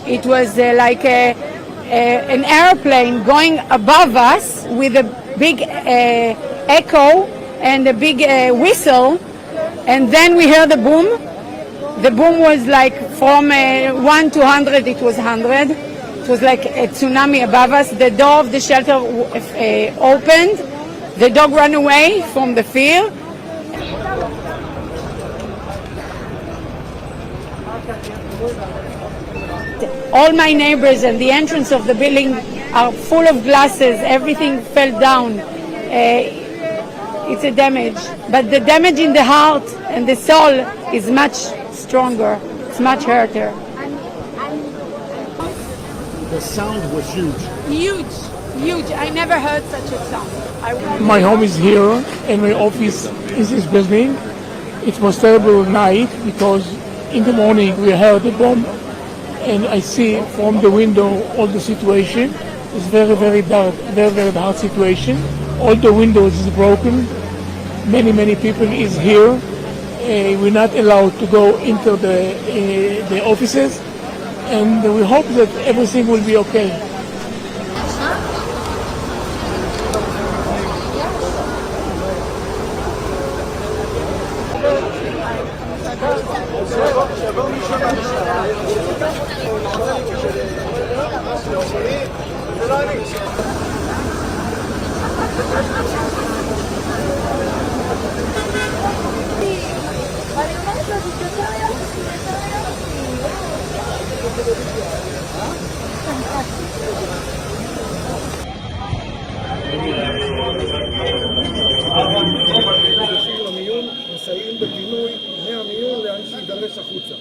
It was an airplane going above us with a big echo and a big whistle, and then we heard the boom. The boom was like from 1 to 100, it was 100. It was like a tsunami above us. The door of the shelter opened. The dog ran away from the fear. All my neighbors and the entrance of the building are full of glasses. Everything fell down. It's a damage. But the damage in the heart and the soul is much stronger. It's much hurter. The sound was huge. Huge, huge. I never heard such a sound. My home is here and my office is this building. It was terrible night because in the morning we heard a bomb and I see from the window all the situation. It's very, very dark, very, very hard situation. All the windows is broken. Many people is here. We're not allowed to go into the offices, and we hope that everything will be okay. מסייעים בפינוי מהמיון לאן שידרש החוצה.